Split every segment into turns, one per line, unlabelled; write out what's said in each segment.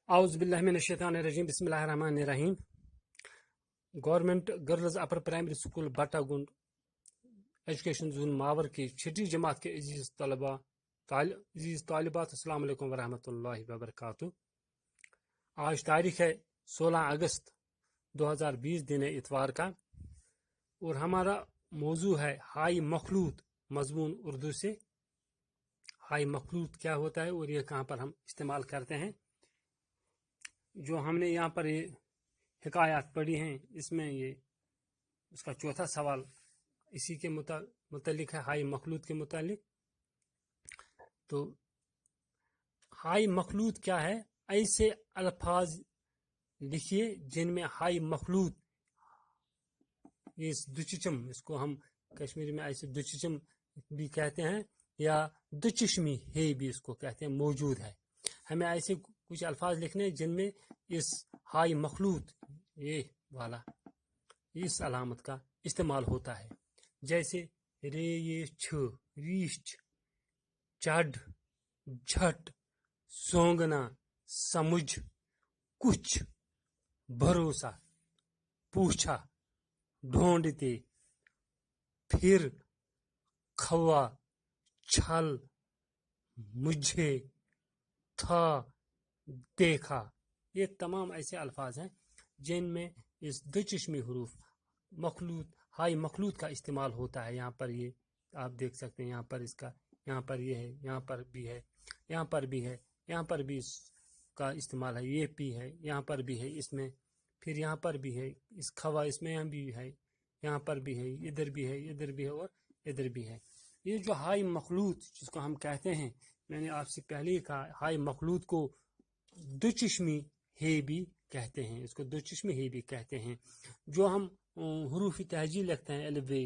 Auzu billahi mineşşeytanirracim. Bismillahirrahmanirrahim. Government girls upper primary school Batagund education zone Mawar की छठी जमात के अजीज तालिबात अस्सलाम वालेकुम वरहमतुल्लाहि वबरकातुहू। आज तारीख है 16 अगस्त 2020 दिन इतवार का, और हमारा मौजू है हाई मखलूत। मजमून उर्दू से हाई मखलूत क्या होता है और ये कहाँ पर हम इस्तेमाल करते हैं। जो हमने यहाँ पर ये हिकायत पढ़ी हैं, इसमें ये उसका चौथा सवाल इसी के मुतालिक है, हाई मखलूत के मुतालिक। तो हाई मखलूत क्या है? ऐसे अल्फाज लिखिए जिनमें हाई मखलूत, ये दुचचम, इसको हम कश्मीरी में ऐसे दुचचम भी कहते हैं या दुचश्मी है भी इसको कहते हैं, मौजूद है। हमें ऐसे कुछ अल्फाज लिखने जिनमें इस हाई मखलूत, ये वाला, इस अलामत का इस्तेमाल होता है। जैसे रे, ये, छ, रीछ, चढ़, झट, सोंगना, समुझ, कुछ, भरोसा, पूछा, ढूंढते, फिर, खवा, छल, मुझे, था, देखा। ये तमाम ऐसे अल्फाज हैं जिनमें इस दुचश्मी हरूफ मखलूत, हाई मखलूत का इस्तेमाल होता है। यहाँ पर ये आप देख सकते हैं, यहाँ पर इसका, यहाँ पर ये है, यहाँ पर भी है, यहाँ पर भी है, यहाँ पर भी इसका इस्तेमाल है, ये पी है, यहाँ पर भी है इसमें, फिर यहाँ पर भी है, इस खवा इसमें यहाँ भी है, यहाँ पर भी है, इधर भी है, इधर भी है और इधर भी है। ये जो हाई मखलूत जिसको हम कहते हैं, मैंने आपसे पहले ही कहा, हाई मखलूत को दुचश्मी है भी कहते हैं, इसको दुचश्मी है भी कहते हैं। जो हम हरूफ तहजी लिखते हैं अलवे,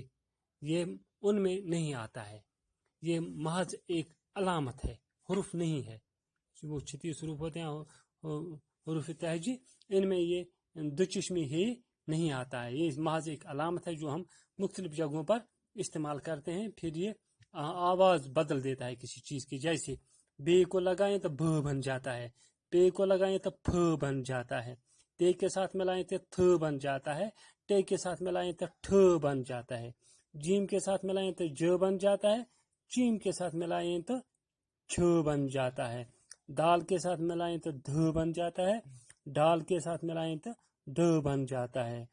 ये उनमें नहीं आता है, ये महज एक अलामत है, हरूफ नहीं है। वो 36 हरूफ होते हैं हरूफ तहजी, इनमें ये दुचश्मी है नहीं आता है। ये महज एक अलामत है जो हम मुख्तलिफ जगहों पर इस्तेमाल करते हैं। फिर ये आवाज़ बदल देता है किसी चीज़ की। जैसे बे को लगाएं तो भ बन जाता है, पे को लगाएं तो फ बन जाता है, ते के साथ मिलाएं तो थ बन जाता है, टे के साथ मिलाएं तो ठ बन जाता है, जीम के साथ मिलाएं तो ज बन जाता है, चीम के साथ मिलाएं तो छ बन जाता है, दाल के साथ मिलाएं तो ध बन जाता है, डाल के साथ मिलाएं तो ड बन जाता है,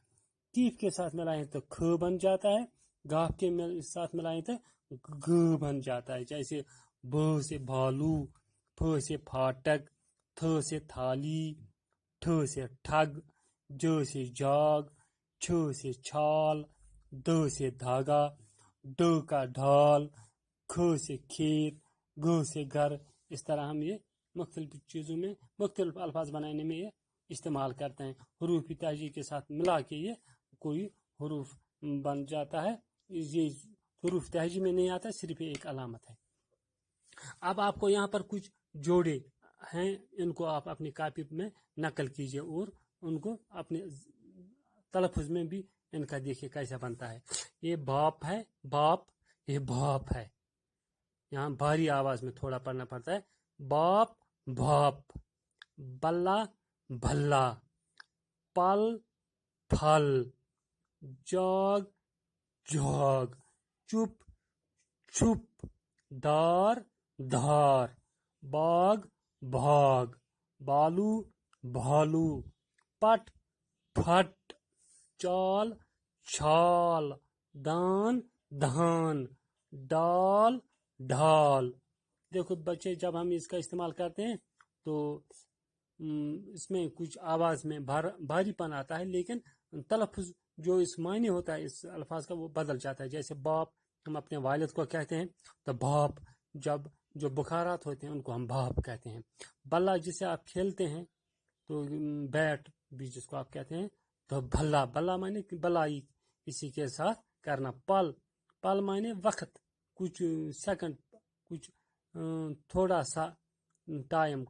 कीफ के साथ मिलाएं तो ख बन जाता है, गाफ के साथ मिलाएं तो ग बन जाता है। जैसे ब से भालू, फ से फाटक, थ से थाली, ठ से ठग, ज से जाग, छ से छाल, द से धागा, ड का ढाल, ख से खेत, ग से घर। इस तरह हम ये मुख्तलिफ चीज़ों में मुख्तलिफ अल्फाज बनाने में ये इस्तेमाल करते हैं। हरूफ तहजी के साथ मिला के ये कोई हरूफ बन जाता है। ये हरूफ तहजी में नहीं आता, सिर्फ एक अलामत है। अब आपको यहाँ पर कुछ जोड़े हैं, इनको आप अपनी कापी में नकल कीजिए और उनको अपने तलफ़ुज़ में भी इनका देखिए कैसा बनता है। ये बाप है, बाप, ये बाप है, यहाँ भारी आवाज़ में थोड़ा पढ़ना पड़ता है। बाप, बाप, बल्ला, भल्ला, पल, फल, जाग, जाग, चुप, छुप, दार, धार, बाग, भाग, बालू, भालू, पट, फट, चाल, छाल, दान, धान, डाल, ढाल। देखो बच्चे, जब हम इसका इस्तेमाल करते हैं तो इसमें कुछ आवाज़ में भारीपन आता है, लेकिन तलफ़ुज़ जो इस मायने होता है इस अल्फाज का वो बदल जाता है। जैसे बाप हम अपने वालिद को कहते हैं तो बाप, जब जो बुखारात होते हैं उनको हम बाप कहते हैं। बल्ला जिसे आप खेलते हैं तो बैट भी जिसको आप कहते हैं तो भल्ला, भल्ला माने भलाई किसी के साथ करना। पल, पल माने वक्त, कुछ सेकंड, कुछ थोड़ा सा टाइम।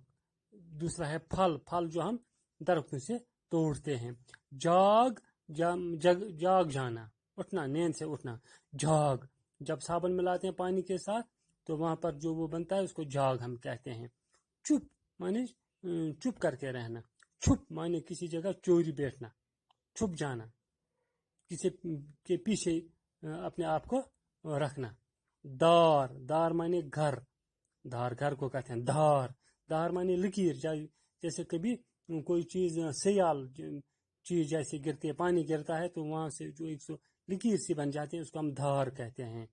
दूसरा है फल, फल जो हम दरख्तों से तोड़ते हैं। जाग, जाग जाना, उठना, नींद से उठना। जाग, जब साबुन मिलाते हैं पानी के साथ तो वहाँ पर जो वो बनता है उसको जाग हम कहते हैं। चुप माने چپ کر کے رہنا. چھپ مانے کسی جگہ چوری بیٹھنا, چھپ جانا, کسی کے پیچھے اپنے آپ کو رکھنا. دار, دار مانے گھر, دھار گھر کو کہتے ہیں. دھار, دھار مانے لکیر, جیسے کبھی کوئی چیز سیال چیز جیسے گرتی ہے, پانی گرتا ہے تو وہاں سے جو ایک لکیر سی بن جاتی ہے اس کو ہم دھار کہتے ہیں.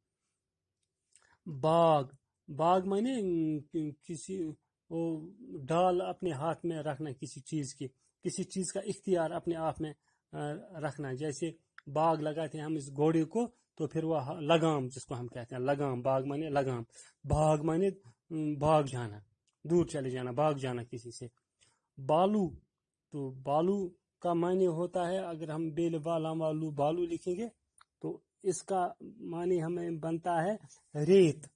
باغ, باغ مانے کسی ڈال اپنے ہاتھ میں رکھنا کسی چیز کی, کسی چیز کا اختیار اپنے آپ میں رکھنا. جیسے باغ لگاتے ہیں ہم اس گھوڑے کو تو پھر وہ لگام جس کو ہم کہتے ہیں لگام, باغ مانے لگام. بھاگ مانے بھاگ جانا, دور چلے جانا, بھاگ جانا کسی سے. بالو, تو بالو کا معنی ہوتا ہے, اگر ہم بیل بالا والو بالو لکھیں گے تو اس کا معنی ہمیں بنتا ہے ریت.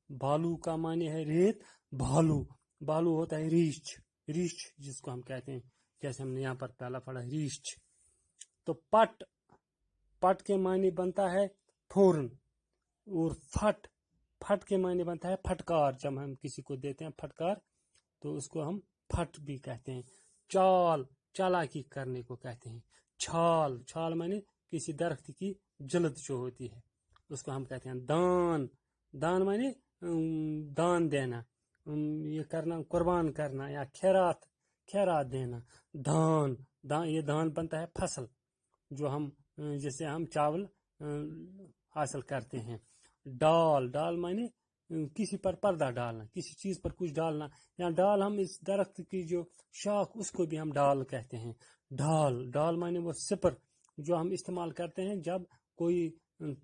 بالو کا معنی ہے ریت. بھالو, بالو ہوتا ہے ریچھ, ریچھ جس کو ہم کہتے ہیں, جیسے ہم نے یہاں پر پہلا پڑھا ریچھ. تو پٹ, پٹ کے معنی بنتا ہے پھورن. اور پھٹ, پھٹ کے معنی بنتا ہے پھٹکار. جب ہم کسی کو دیتے ہیں پھٹکار تو اس کو ہم پھٹ بھی کہتے ہیں. چال, چالاکی کرنے کو کہتے ہیں. چھال, چھال معنی کسی درخت کی جلد جو ہوتی ہے اس کو ہم کہتے ہیں دان. دان معنی دان دینا, یہ کرنا قربان کرنا یا خیرات, خیرات دینا. دان, یہ دان بنتا ہے فصل جو ہم جسے ہم چاول حاصل کرتے ہیں. ڈال, ڈال معنی کسی پر پردہ ڈالنا, کسی چیز پر کچھ ڈالنا, یا ڈال ہم اس درخت کی جو شاخ اس کو بھی ہم ڈال کہتے ہیں. ڈال, ڈال معنی وہ سپر جو ہم استعمال کرتے ہیں جب کوئی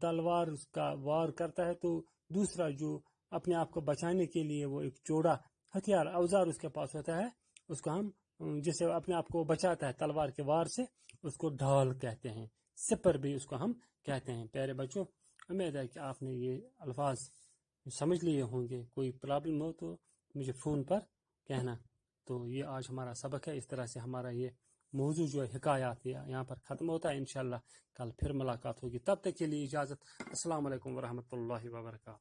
تلوار کا وار کرتا ہے تو دوسرا جو اپنے آپ کو بچانے کے لیے وہ ایک چوڑا ہتھیار اوزار اس کے پاس ہوتا ہے, اس کو ہم جسے اپنے آپ کو بچاتا ہے تلوار کے وار سے, اس کو ڈال کہتے ہیں. سپر بھی اس کو ہم کہتے ہیں. پیارے بچوں, امید ہے کہ آپ نے یہ الفاظ سمجھ لیے ہوں گے. کوئی پرابلم ہو تو مجھے فون پر کہنا. تو یہ آج ہمارا سبق ہے. اس طرح سے ہمارا یہ موضوع جو ہے حکایات یہاں پر ختم ہوتا ہے. انشاءاللہ کل پھر ملاقات ہوگی. تب تک کے لیے اجازت. السلام علیکم ورحمۃ اللہ وبرکاتہ.